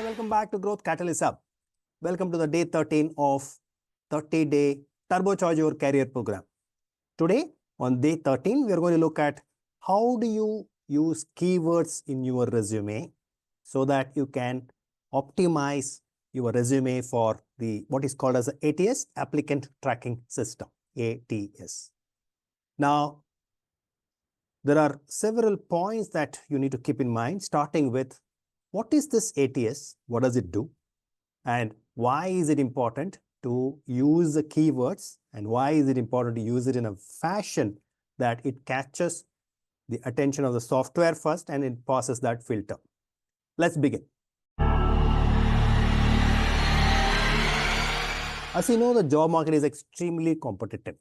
welcome back to Growth Catalyst Hub. Welcome to the day 13 of 30-day Turbocharge Your Career program. Today, on day 13, we are going to look at how do you use keywords in your resume so that you can optimize your resume for the what is called as the ATS, Applicant Tracking System, ATS. Now, there are several points that you need to keep in mind, starting with what is this ATS? What does it do? And why is it important to use the keywords? And why is it important to use it in a fashion that it catches the attention of the software first and it passes that filter? Let's begin. As you know, the job market is extremely competitive.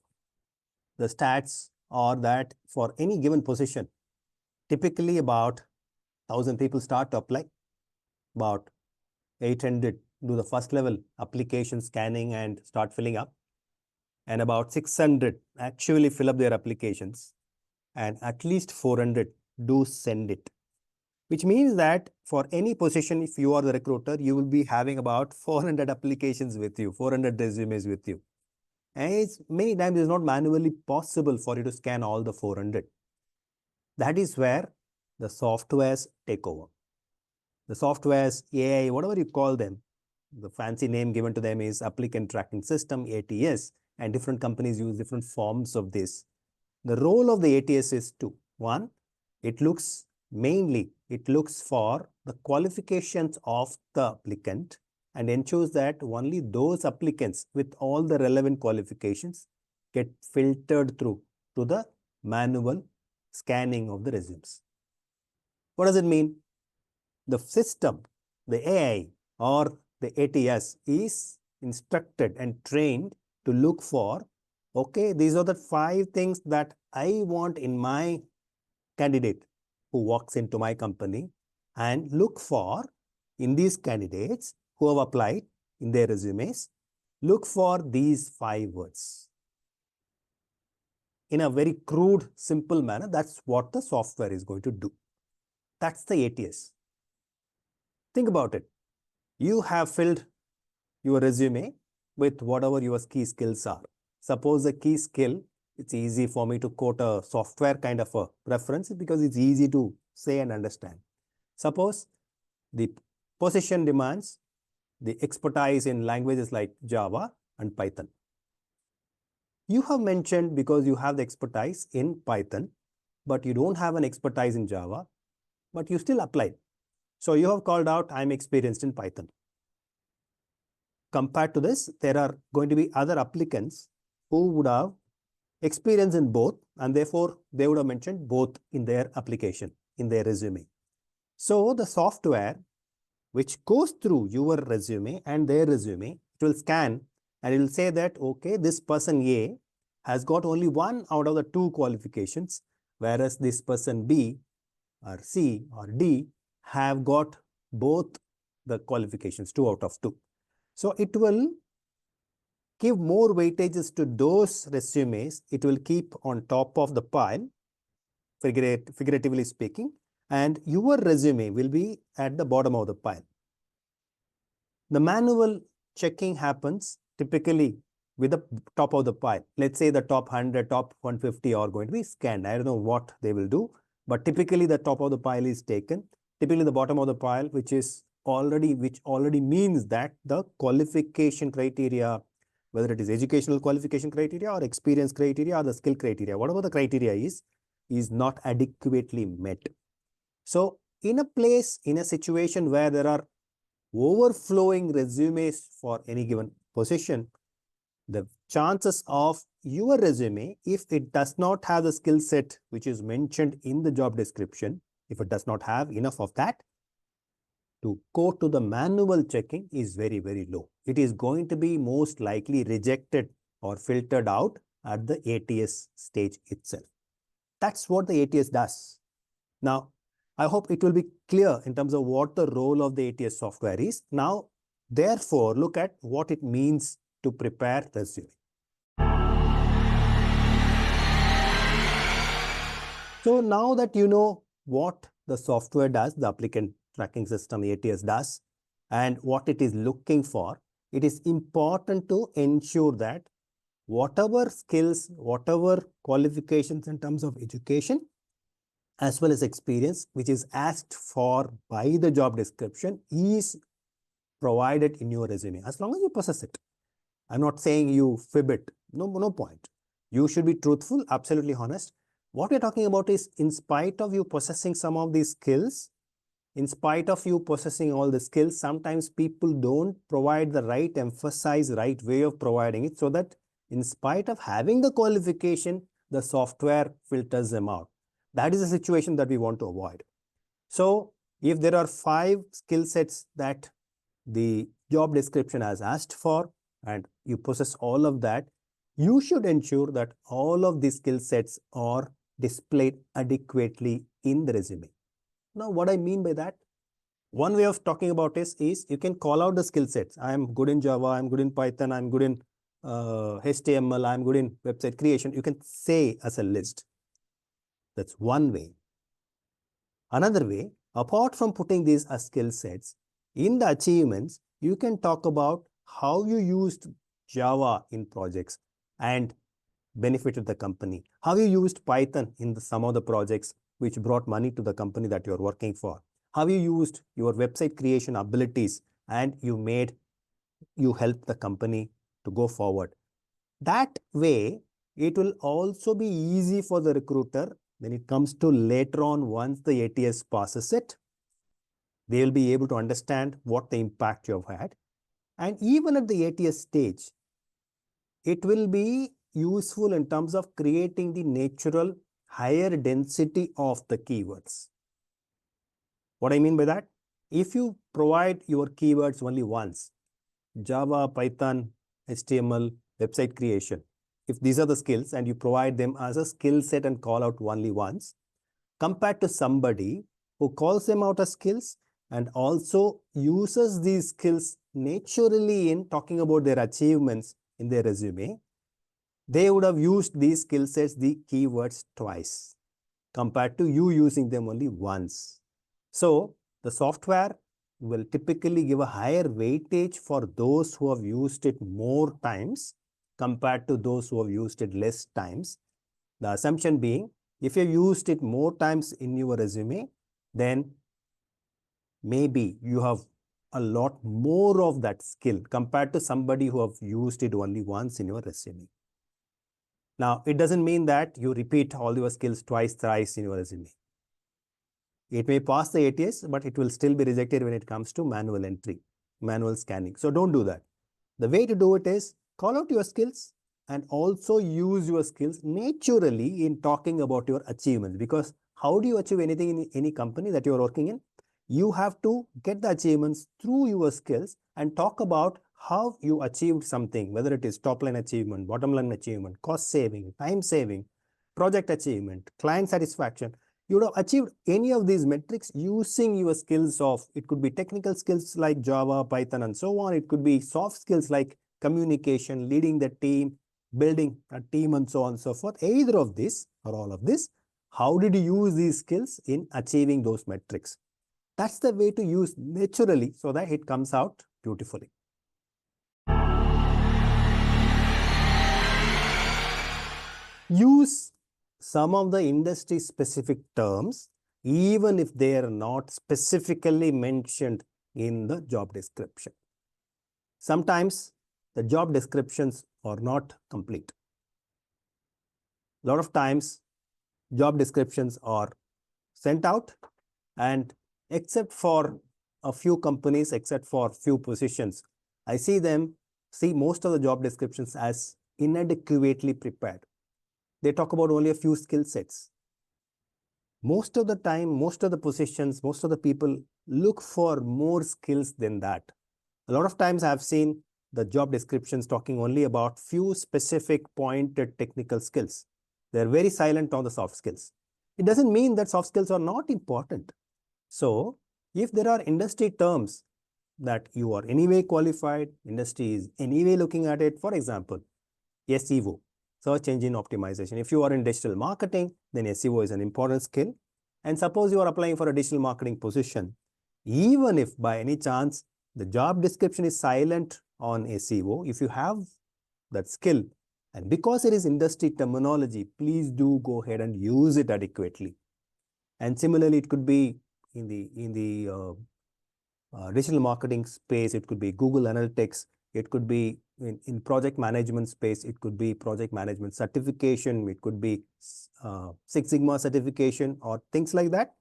The stats are that for any given position, typically about 1,000 people start to apply. About 800 do the first level application scanning and start filling up. And about 600 actually fill up their applications. And at least 400 do send it. Which means that for any position, if you are the recruiter, you will be having about 400 applications with you, 400 resumes with you. And many times it's not manually possible for you to scan all the 400. That is where the softwares take over. The softwares, AI, whatever you call them, the fancy name given to them is Applicant Tracking System, ATS, and different companies use different forms of this. The role of the ATS is two. One, it looks for the qualifications of the applicant and ensures that only those applicants with all the relevant qualifications get filtered through to the manual scanning of the resumes. What does it mean? The system, the AI or the ATS is instructed and trained to look for, okay, these are the 5 things that I want in my candidate who walks into my company, and look for in these candidates who have applied in their resumes, look for these 5 words. In a very crude, simple manner, that's what the software is going to do. That's the ATS. Think about it. You have filled your resume with whatever your key skills are. Suppose the key skill, it's easy for me to quote a software kind of a reference because it's easy to say and understand. Suppose the position demands the expertise in languages like Java and Python. You have mentioned because you have the expertise in Python, but you don't have an expertise in Java, but you still applied. So you have called out, I'm experienced in Python. Compared to this, there are going to be other applicants who would have experience in both, and therefore they would have mentioned both in their application, in their resume. So the software which goes through your resume and their resume, it will scan and it will say that, okay, this person A has got only 1 out of the 2 qualifications, whereas this person B or C or D have got both the qualifications, 2 out of 2. So it will give more weightages to those resumes. It will keep on top of the pile, figuratively speaking, and your resume will be at the bottom of the pile. The manual checking happens typically with the top of the pile. Let's say the top 100, top 150 are going to be scanned. I don't know what they will do, but typically the top of the pile is taken. Typically the bottom of the pile, which already means that the qualification criteria, whether it is educational qualification criteria or experience criteria or the skill criteria, whatever the criteria is not adequately met. So in a situation where there are overflowing resumes for any given position, the chances of your resume, if it does not have the skill set which is mentioned in the job description, if it does not have enough of that, to go to the manual checking is very, very low. It is going to be most likely rejected or filtered out at the ATS stage itself. That's what the ATS does. Now, I hope it will be clear in terms of what the role of the ATS software is. Now, therefore, look at what it means to prepare resume. So now that you know what the software does, the applicant tracking system ATS does, and what it is looking for, it is important to ensure that whatever skills, whatever qualifications in terms of education, as well as experience, which is asked for by the job description, is provided in your resume, as long as you possess it. I'm not saying you fib it. No point. You should be truthful, absolutely honest. What we're talking about is, in spite of you possessing some of these skills, in spite of you possessing all the skills, sometimes people don't provide the right emphasis, right way of providing it, so that in spite of having the qualification, the software filters them out. That is a situation that we want to avoid. So if there are 5 skill sets that the job description has asked for, and you possess all of that, you should ensure that all of these skill sets are displayed adequately in the resume. Now, what I mean by that, one way of talking about this is you can call out the skill sets. I am good in Java, I'm good in Python, I'm good in HTML, I'm good in website creation. You can say as a list. That's one way. Another way, apart from putting these as skill sets, in the achievements, you can talk about how you used Java in projects and benefited the company, how you used Python in some of the projects which brought money to the company that you're working for, how you used your website creation abilities and you helped the company to go forward. That way, it will also be easy for the recruiter when it comes to later on, once the ATS passes it, they will be able to understand what the impact you have had. And even at the ATS stage, it will be useful in terms of creating the natural higher density of the keywords. What I mean by that, if you provide your keywords only once, Java, Python, HTML, website creation, if these are the skills and you provide them as a skill set and call out only once, compared to somebody who calls them out as skills and also uses these skills naturally in talking about their achievements in their resume, they would have used these skill sets, the keywords, twice compared to you using them only once. So the software will typically give a higher weightage for those who have used it more times compared to those who have used it less times. The assumption being, if you used it more times in your resume, then maybe you have a lot more of that skill compared to somebody who have used it only once in your resume. Now, it doesn't mean that you repeat all your skills twice, thrice in your resume. It may pass the ATS, but it will still be rejected when it comes to manual entry, manual scanning. So don't do that. The way to do it is call out your skills and also use your skills naturally in talking about your achievements. Because how do you achieve anything in any company that you're working in? You have to get the achievements through your skills and talk about how you achieved something, whether it is top line achievement, bottom line achievement, cost saving, time saving, project achievement, client satisfaction. You would have achieved any of these metrics using your skills of, it could be technical skills like Java, Python, and so on. It could be soft skills like communication, leading the team, building a team, and so on and so forth. Either of this or all of this, how did you use these skills in achieving those metrics? That's the way to use naturally so that it comes out beautifully. Use some of the industry specific terms, even if they are not specifically mentioned in the job description. Sometimes the job descriptions are not complete. A lot of times job descriptions are sent out, and except for a few companies, except for few positions, I see most of the job descriptions as inadequately prepared. They talk about only a few skill sets. Most of the time, most of the positions, most of the people look for more skills than that. A lot of times I've seen the job descriptions talking only about few specific pointed technical skills. They're very silent on the soft skills. It doesn't mean that soft skills are not important. So if there are industry terms that you are anyway qualified, industry is anyway looking at it, for example, SEO, search engine optimization. If you are in digital marketing, then SEO is an important skill. And suppose you are applying for a digital marketing position, even if by any chance the job description is silent on SEO, if you have that skill, and because it is industry terminology, please do go ahead and use it adequately. And similarly, it could be in the digital marketing space, it could be Google Analytics, it could be in project management space, it could be project management certification, it could be Six Sigma certification or things like that.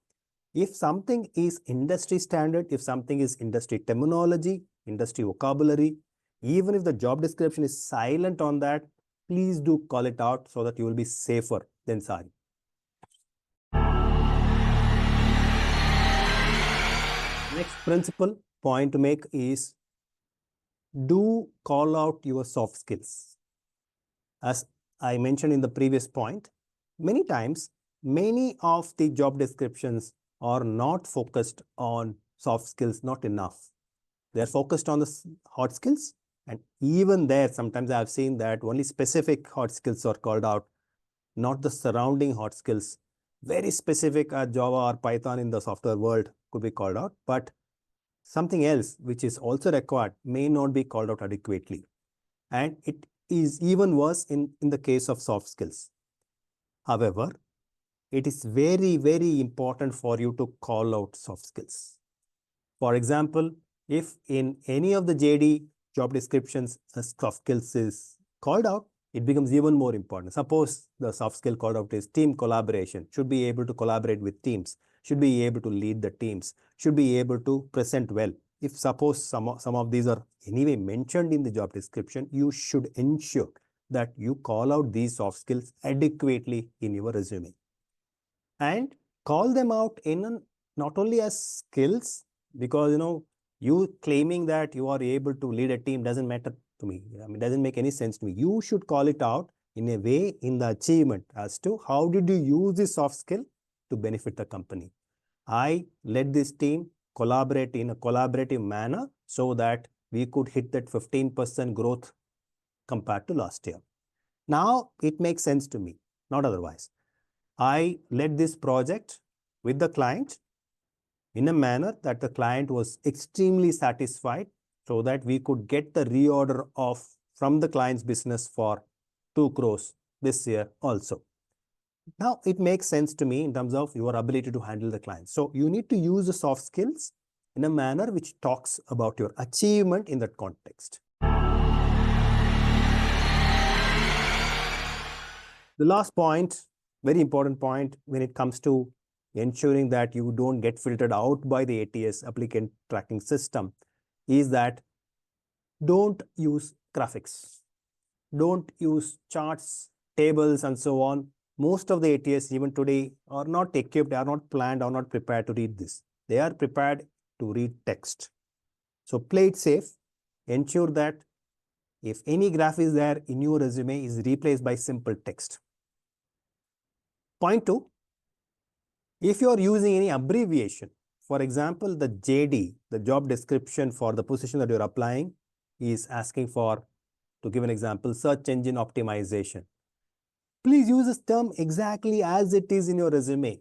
If something is industry standard, if something is industry terminology, industry vocabulary, even if the job description is silent on that, please do call it out so that you will be safer than sorry. Next principle point to make is do call out your soft skills. As I mentioned in the previous point, many times, many of the job descriptions are not focused on soft skills, not enough. They are focused on the hard skills. And even there, sometimes I have seen that only specific hard skills are called out, not the surrounding hard skills. Very specific Java or Python in the software world could be called out, but something else which is also required may not be called out adequately. And it is even worse in the case of soft skills. However, it is very, very important for you to call out soft skills. For example, if in any of the JD job descriptions, soft skills is called out, it becomes even more important. Suppose the soft skill called out is team collaboration, should be able to collaborate with teams, should be able to lead the teams, should be able to present well. If suppose some of these are anyway mentioned in the job description, you should ensure that you call out these soft skills adequately in your resume. And call them out in not only as skills, because you claiming that you are able to lead a team doesn't matter to me. I mean, it doesn't make any sense to me. You should call it out in a way in the achievement as to how did you use this soft skill to benefit the company. I led this team collaborate in a collaborative manner so that we could hit that 15% growth compared to last year. Now it makes sense to me, not otherwise. I led this project with the client in a manner that the client was extremely satisfied so that we could get the reorder from the client's business for 2 crores this year also. Now, it makes sense to me in terms of your ability to handle the client. So, you need to use the soft skills in a manner which talks about your achievement in that context. The last point, very important point when it comes to ensuring that you don't get filtered out by the ATS applicant tracking system is that don't use graphics. Don't use charts, tables, and so on. Most of the ATS even today are not equipped, are not planned, are not prepared to read this. They are prepared to read text. So play it safe. Ensure that if any graph is there in your resume is replaced by simple text. Point 2, if you are using any abbreviation, for example, the JD, the job description for the position that you're applying is asking for, to give an example, search engine optimization. Please use this term exactly as it is in your resume.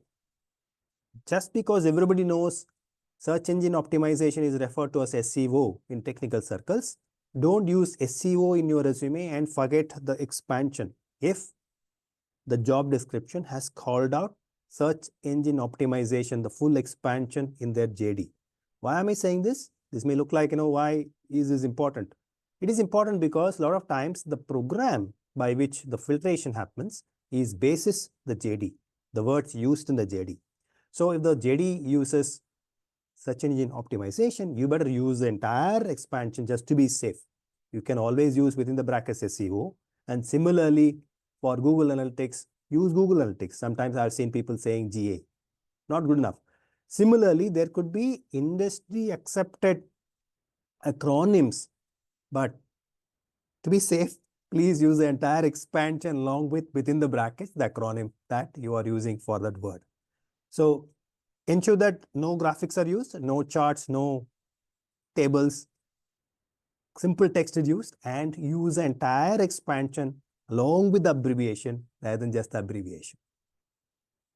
Just because everybody knows search engine optimization is referred to as SEO in technical circles, don't use SEO in your resume and forget the expansion if the job description has called out search engine optimization, the full expansion in their JD. Why am I saying this? This may look like, why is this important? It is important because a lot of times the program by which the filtration happens is basis the JD, the words used in the JD. So if the JD uses search engine optimization, you better use the entire expansion just to be safe. You can always use within the brackets SEO. And similarly, for Google Analytics, use Google Analytics. Sometimes I've seen people saying GA. Not good enough. Similarly, there could be industry accepted acronyms, but to be safe, please use the entire expansion along with within the brackets, the acronym that you are using for that word. So ensure that no graphics are used, no charts, no tables, simple text is used, and use the entire expansion along with the abbreviation rather than just the abbreviation.